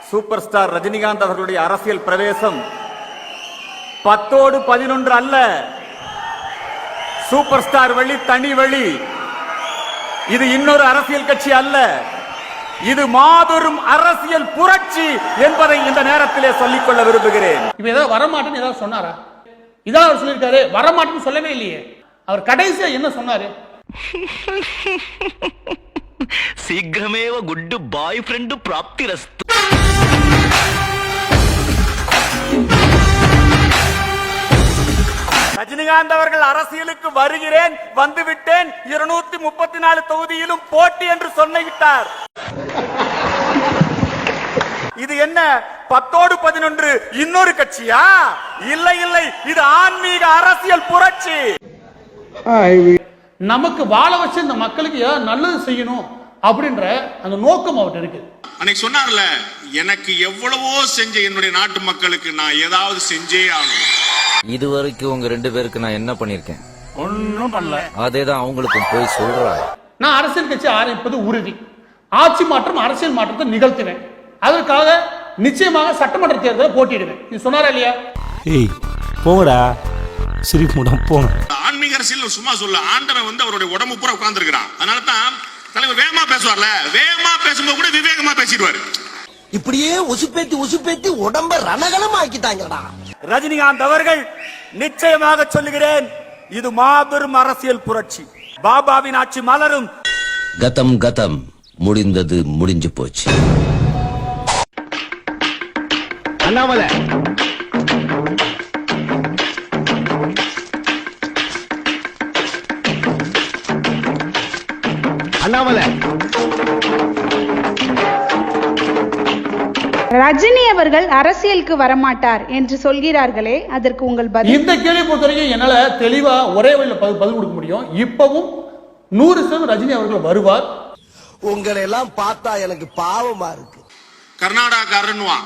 Super star Rajinikanth அவர்களுடைய அரசியல் பிரவேசம் 10ஓடு 11 அல்ல. சூப்பர் ஸ்டார் வழி, தனி வழி. இது இன்னொரு அரசியல் கட்சி அல்ல, இது மாபெரும் அரசியல் புரட்சி என்பதை இந்த நேரத்திலே சொல்லிக்கொள்ள விரும்புகிறேன். இப்ப ஏதாவது வரமாட்டேன்னு ஏதாவது சொன்னாரா? இதான் அவர் சொல்லியிருக்காரு. வரமாட்டேன்னு சொல்லவே இல்லையே. அவர் கடைசியா என்ன சொன்னாரு? சீக்கிரமேவ குட் பாய் ஃப்ரெண்ட் பிராப்திரஸ்து. ரஜினிகாந்த் அவர்கள் அரசியலுக்கு வருகிறேன், வந்துவிட்டேன், 234 தொகுதியிலும் போட்டி என்று சொல்லிவிட்டார். இது என்ன 10ஓடு 11 இன்னொரு கட்சியா? இல்லை இல்லை, இது ஆன்மீக அரசியல் புரட்சி. நமக்கு வாழ வச்சு இந்த மக்களுக்கு நல்லது செய்யணும் அப்படின்ற அந்த நோக்கம் அவர்கிட்ட இருக்கு. அன்னைக்கு சொன்னார்ல, எனக்கு எவ்வளவோ செஞ்ச என்னுடைய நாட்டு மக்களுக்கு நான் ஏதாவது செஞ்சே ஆகணும். இதுவரைக்கும் உங்க 2 பேருக்கு நான் என்ன பண்ணிருக்கேன்? ஒன்னும் பண்ணல. அதேதான் அவங்களுக்கும் போய் சொல்றாங்க. நான் அரசியல் கட்சி ஆரம்பிப்பது உறுதி. ஆட்சி மாற்றம், அரசியல் மாற்றத்தை நிகழ்த்தினேன். அதற்காக நிச்சயமாக சட்டமன்ற தேர்தலை போட்டியிடுவேன். இது சொன்னாரா இல்லையா? ஏய் போங்கடா, சிரிப்பு மூடம் போங்க. ஆன்மீக அரசியல் சும்மா சொல்ல, ஆண்டவன் வந்து அவருடைய உடம்பு பூரா உட்கார்ந்து இருக்கிறான். அதனால தான் தலைவர் வேகமா பேசுவார்ல, வேகமா பேசும்போது கூட விவேகமா பேசிடுவாரு. இப்படியே உசுப்பேத்தி உடம்ப ரணகலம் ஆக்கிட்டாங்கடா. ரஜினிகாந்த் அவர்கள் நிச்சயமாக சொல்லுகிறேன், இது மாபெரும் அரசியல் புரட்சி. பாபாவின் ஆட்சி மலரும். கதம் கதம், முடிந்தது முடிஞ்சு போச்சு. அண்ணாமலை அண்ணாமலை ரஜினி அவர்கள் அரசியலுக்கு வரமாட்டார் என்று சொல்கிறார்களே, அதற்கு உங்கள் பதில்? இந்த கேள்வி பொறுத்தவரைக்கும் என்னால தெளிவா ஒரே வழியில பதில் கொடுக்க முடியும். இப்பவும் 100% ரஜினி அவர்கள் வருவார். உங்களை எல்லாம் பார்த்தா எனக்கு பாவமா இருக்கு. கர்நாடகாரன்னுவான்,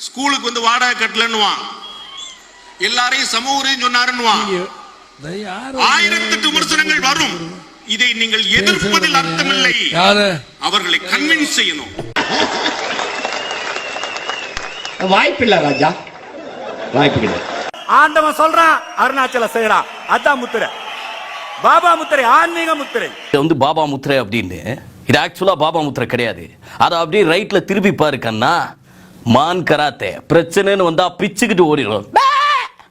ஸ்கூலுக்கு வந்து வாடகை கட்டலன்னுவான், எல்லாரையும் சமூகம் சொன்னாருன்னுவான். 1008 விமர்சனங்கள் வரும். இதை நீங்கள் எதிர்ப்பதில் அர்த்தமில்லை. அவர்களை கன்வின்ஸ் செய்யணும். வாய்ப்பில்லை ராஜா, வாய்ப்பு. ஆண்டவன் சொல்றான், அருணாச்சல செய்யறான். அதான் முத்திரை, பாபா முத்திரை, ஆன்மீக முத்திரை. இது வந்து பாபா முத்திரை அப்படின்னு, இது ஆக்சுவலா பாபா முத்திரை கிடையாது. அதை அப்படியே ரைட்ல திருப்பி பாரு கண்ணா. மான் கராத்தே பிரச்சனைன்னு வந்தா பிச்சுக்கிட்டு ஓடிடும்.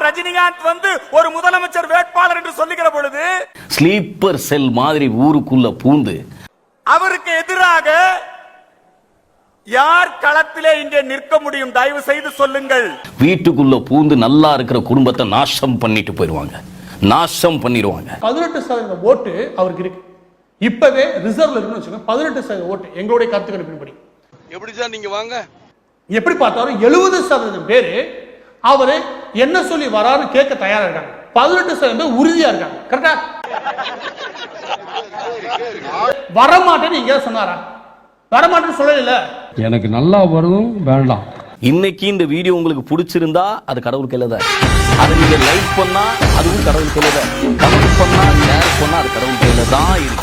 ரஜினிகாந்த் வந்து ஒரு முதலமைச்சர் வேட்பாளர் என்று சொல்லுகிற பொழுது ஸ்லீப்பர் செல் மாதிரி ஊருக்குள்ள பூந்து அவருக்கு எதிராக யார் களத்திலே இங்கே நிற்க முடியும்? தயவு செய்து சொல்லுங்கள். வீட்டுக்குள்ள பூந்து நல்லா இருக்கிற குடும்பத்தை நாசம் பண்ணிட்டு போயிருவாங்க, நாசம் பண்ணிடுவாங்க. 18% ஓட்டு அவருக்கு இருக்கு. இப்பவே ரிசர்வ்ல இருக்குன்னு வச்சுக்கோங்க. 18% ஓட்டு எங்களுடைய கருத்து கணிப்பின்படி. எப்படி சார் நீங்க வாங்க? எப்படி பார்த்தாலும் 70% பேரு அவரு என்ன சொல்லி வரான்னு கேட்க தயாரா இருக்காங்க. 18% பேர் உறுதியா இருக்காங்க. கரெக்டா? வரமாட்டேன்னு நீங்க சொன்னாரா? வரமாட்டேன்னு சொல்லல. எனக்கு நல்லா வரும் வேண்டாம். இன்னைக்கு இந்த வீடியோ உங்களுக்கு பிடிச்சிருந்தா அது கடவுள் கையில தான். அதை நீங்க லைக் பண்ணா அதுவும் கடவுள் கையில தான். கமெண்ட் பண்ணா ஷேர் பண்ணா அது கடவுள் கையில தான் இருக்கு.